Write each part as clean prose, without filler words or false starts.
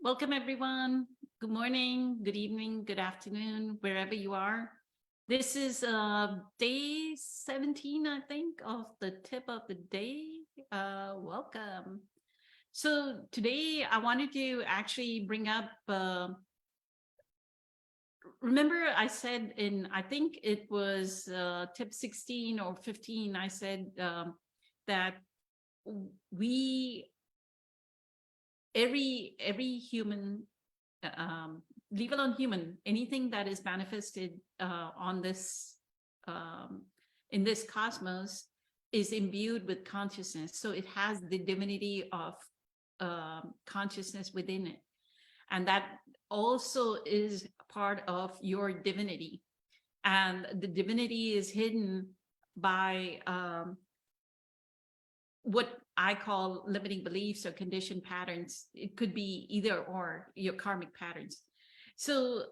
Welcome, everyone. Good morning, good evening, good afternoon, wherever you are. This is day 17, I think, of the tip of the day. Welcome. So today I wanted to actually bring up, remember I said I think it was tip 16 or 15, I said that every human, leave alone human, anything that is manifested on this in this cosmos is imbued with consciousness. So it has the divinity of consciousness within it, and that also is part of your divinity. And the divinity is hidden by what I call limiting beliefs or conditioned patterns. It could be either or, your karmic patterns. So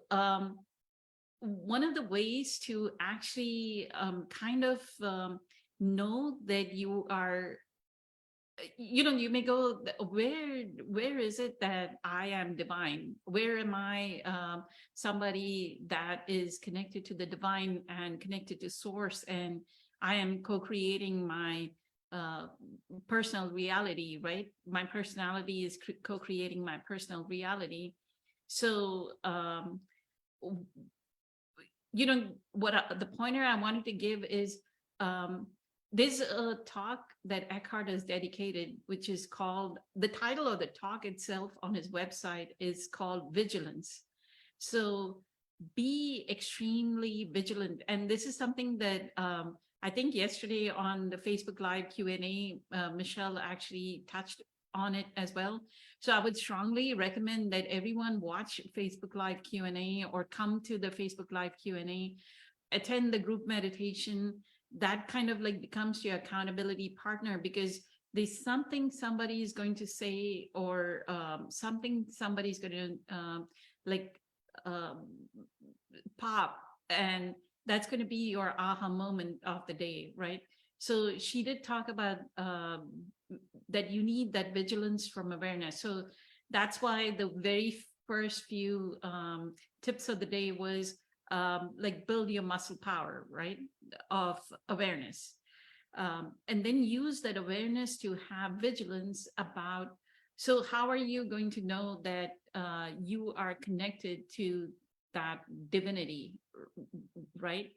one of the ways to actually know that you are, you may go, where is it that I am divine? Where am I somebody that is connected to the divine and connected to source, and I am co-creating my personal reality, right? My personality is co-creating my personal reality. So what the pointer I wanted to give is there's a talk that Eckhart has dedicated, which is called, the title of the talk itself on his website is called Vigilance. So be extremely vigilant. And this is something that I think yesterday on the Facebook Live Q&A, Michelle actually touched on it as well. So I would strongly recommend that everyone watch Facebook Live Q&A or come to the Facebook Live Q&A, attend the group meditation. That kind of like becomes your accountability partner, because there's something somebody is going to say, or something somebody's going to pop, and that's going to be your aha moment of the day, right? So she did talk about that you need that vigilance from awareness. So that's why the very first few tips of the day was build your muscle power, right, of awareness. And then use that awareness to have vigilance about, so how are you going to know that you are connected to that divinity, right?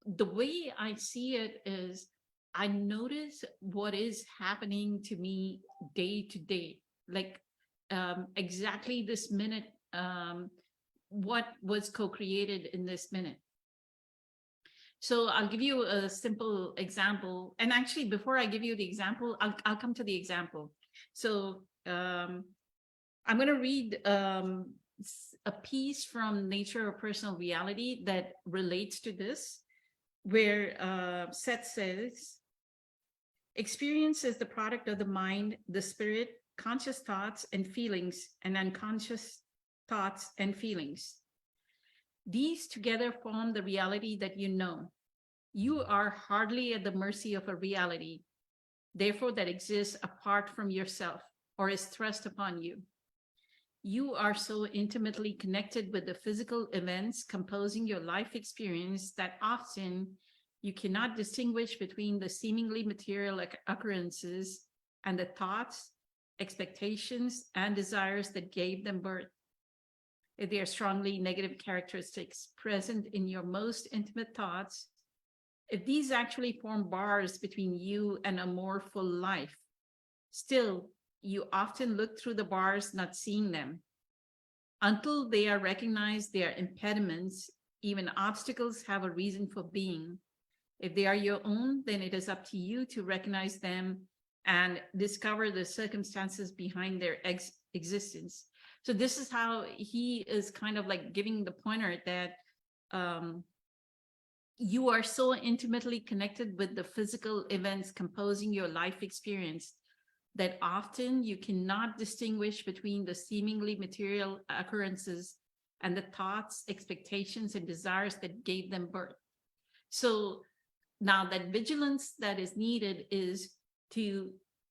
The way I see it is, I notice what is happening to me day to day, like exactly this minute, what was co-created in this minute. So I'll give you a simple example. And actually, before I give you the example, I'll come to the example. So I'm going to read a piece from Nature of Personal Reality that relates to this, where Seth says, experience is the product of the mind, the spirit, conscious thoughts and feelings, and unconscious thoughts and feelings. These together form the reality that you know. You are hardly at the mercy of a reality, therefore, that exists apart from yourself or is thrust upon you. You are so intimately connected with the physical events composing your life experience that often you cannot distinguish between the seemingly material occurrences and the thoughts, expectations, and desires that gave them birth. If they are strongly negative characteristics present in your most intimate thoughts, if these actually form bars between you and a more full life, still, you often look through the bars, not seeing them. Until they are recognized, they are impediments. Even obstacles have a reason for being. If they are your own, then it is up to you to recognize them and discover the circumstances behind their existence. So this is how he is kind of like giving the pointer that you are so intimately connected with the physical events composing your life experience that often you cannot distinguish between the seemingly material occurrences and the thoughts, expectations, and desires that gave them birth. So now that vigilance that is needed is to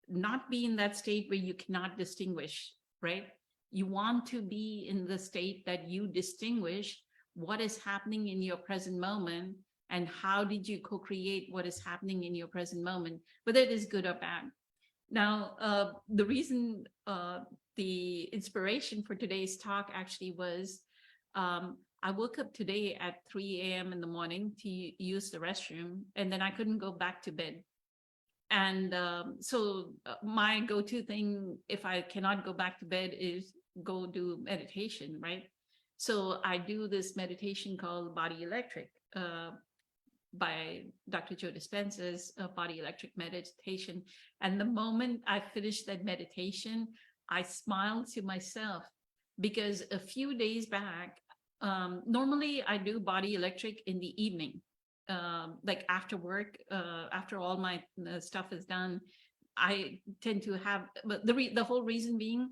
not be in that state where you cannot distinguish, right? You want to be in the state that you distinguish what is happening in your present moment and how did you co-create what is happening in your present moment, whether it is good or bad. Now, the reason, the inspiration for today's talk actually was, I woke up today at 3 a.m. in the morning to use the restroom, and then I couldn't go back to bed. And so my go-to thing, if I cannot go back to bed, is go do meditation, right? So I do this meditation called Body Electric, by Dr. Joe Dispenza's Body Electric Meditation. And the moment I finished that meditation, I smiled to myself, because a few days back, normally I do Body Electric in the evening, like after work, after all my stuff is done. I tend to have, but the whole reason being,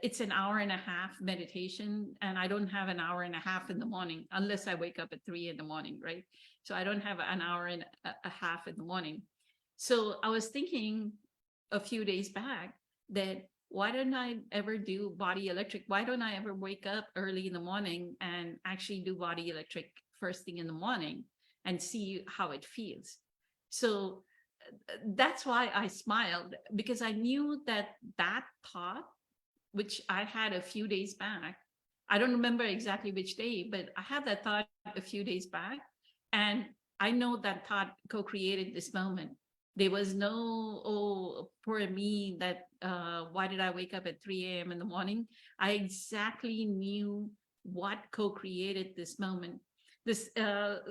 it's an hour and a half meditation, and I don't have an hour and a half in the morning unless I wake up at 3 in the morning, right? So I don't have an hour and a half in the morning. So I was thinking a few days back that why don't I ever do Body Electric? Why don't I ever wake up early in the morning and actually do Body Electric first thing in the morning and see how it feels? So that's why I smiled, because I knew that that thought, which I had a few days back, I don't remember exactly which day, but I had that thought a few days back. And I know that thought co-created this moment. There was no, oh, poor me, that why did I wake up at 3 a.m. in the morning? I exactly knew what co-created this moment. This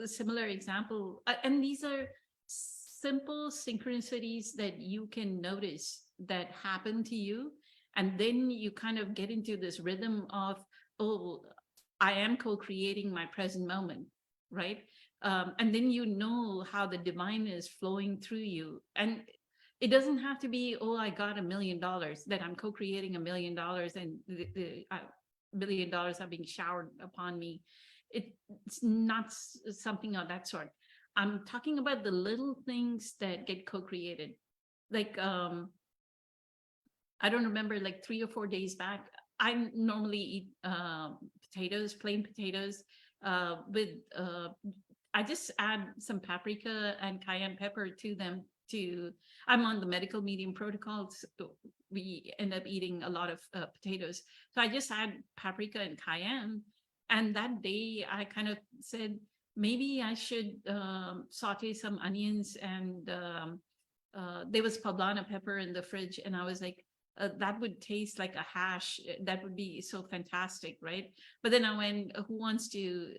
similar example, and these are simple synchronicities that you can notice that happen to you. And then you kind of get into this rhythm of, oh, I am co-creating my present moment, right? And then you know how the divine is flowing through you. And it doesn't have to be, oh, I got $1 million, that I'm co-creating $1 million and the $1 million are being showered upon me. It's not something of that sort. I'm talking about the little things that get co-created. Like, I don't remember, like 3 or 4 days back, I normally eat potatoes, plain potatoes, with, I just add some paprika and cayenne pepper to them. I'm on the medical medium protocols. So we end up eating a lot of potatoes. So I just add paprika and cayenne. And that day I kind of said, maybe I should saute some onions, and there was poblano pepper in the fridge. And I was like, that would taste like a hash. That would be so fantastic, right? But then I went, who wants to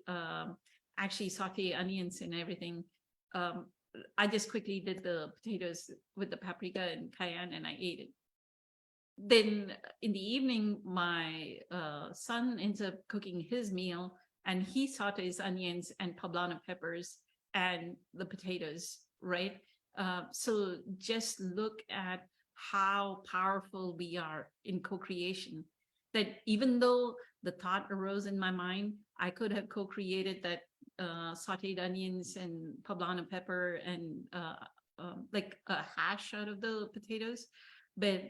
actually saute onions and everything? I just quickly did the potatoes with the paprika and cayenne, and I ate it. Then in the evening, my son ends up cooking his meal, and he sautés onions and poblano peppers and the potatoes, right? So just look at how powerful we are in co-creation, that even though the thought arose in my mind, I could have co-created that sauteed onions and poblano pepper and like a hash out of the potatoes, but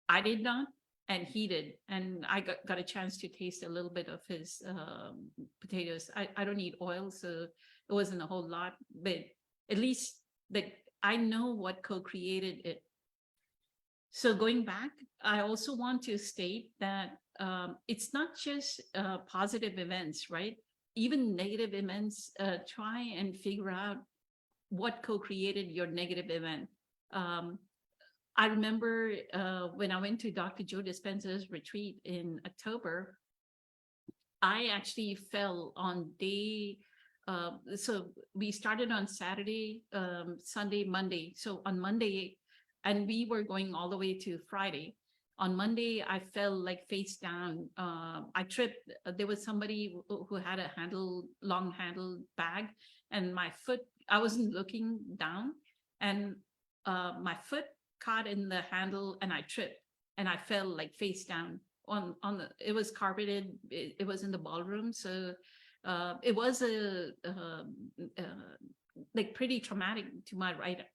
I did not, and he did. And I got a chance to taste a little bit of his potatoes. I don't eat oil, so it wasn't a whole lot, but at least that I know what co-created it. So going back, I also want to state that it's not just positive events, right? Even negative events, try and figure out what co-created your negative event. I remember when I went to Dr. Joe Dispenza's retreat in October, I actually fell on day, so we started on Saturday, Sunday, Monday. So on Monday, and we were going all the way to Friday. On Monday, I fell like face down. I tripped. There was somebody who had a long handle bag, and my foot, I wasn't looking down, and my foot caught in the handle, and I tripped, and I fell like face down on the, it was carpeted. It was in the ballroom. So it was like pretty traumatic to my right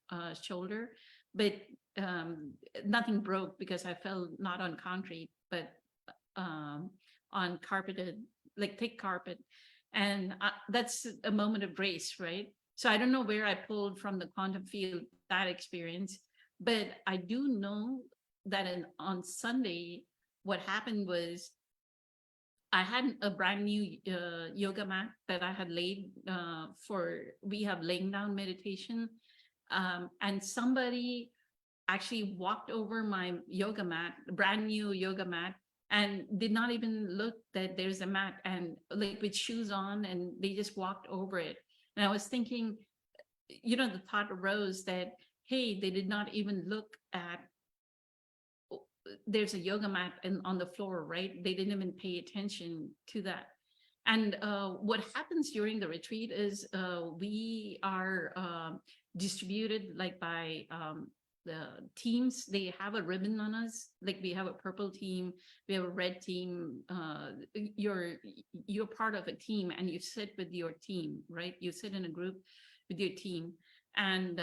shoulder, but nothing broke because I fell not on concrete, but on carpeted, like thick carpet. And that's a moment of grace, right? So I don't know where I pulled from the quantum field that experience, but I do know that on Sunday, what happened was I had a brand new yoga mat that I had laid we have laying down meditation. And somebody actually walked over my yoga mat, brand new yoga mat, and did not even look that there's a mat, and like with shoes on, and they just walked over it. And I was thinking, the thought arose that, hey, they did not even look at, there's a yoga mat on the floor, right? They didn't even pay attention to that. And what happens during the retreat is we are distributed like by the teams. They have a ribbon on us. Like we have a purple team, we have a red team. You're part of a team, and you sit with your team, right? You sit in a group with your team. And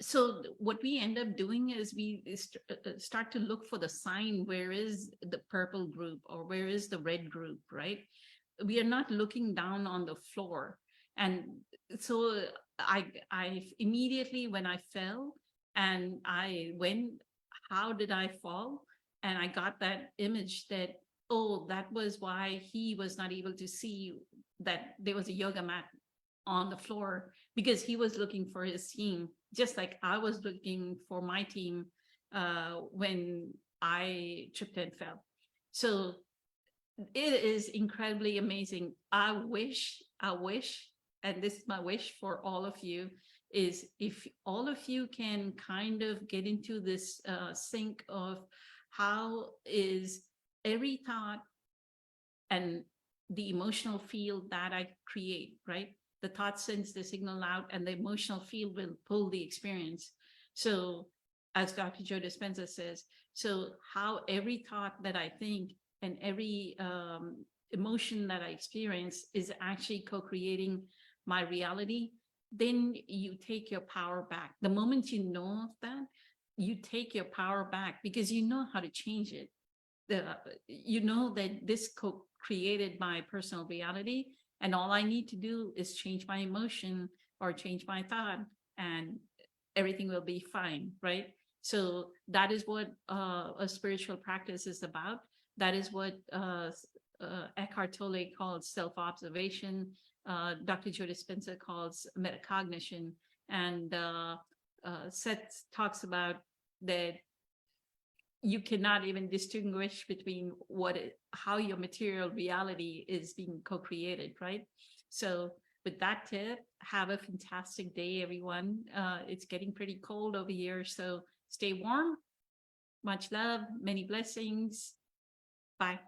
so what we end up doing is we start to look for the sign. Where is the purple group, or where is the red group, right? We are not looking down on the floor. And so I immediately, when I fell and I went, how did I fall? And I got that image that, oh, that was why he was not able to see that there was a yoga mat on the floor, because he was looking for his team, just like I was looking for my team when I tripped and fell. So it is incredibly amazing. I wish, and this is my wish for all of you, is if all of you can kind of get into this sync of how is every thought and the emotional field that I create, right? The thought sends the signal out, and the emotional field will pull the experience. So as Dr. Joe Dispenza says, so how every thought that I think and every emotion that I experience is actually co-creating my reality, then you take your power back. The moment you know of that, you take your power back, because you know how to change it. You know that this co-created my personal reality, and all I need to do is change my emotion or change my thought, and everything will be fine, right? So that is what a spiritual practice is about. That is what Eckhart Tolle calls self-observation. Dr. Joe Dispenza calls metacognition. And Seth talks about that you cannot even distinguish between how your material reality is being co-created, right? So with that tip, have a fantastic day, everyone. It's getting pretty cold over here, so stay warm. Much love, many blessings. Bye.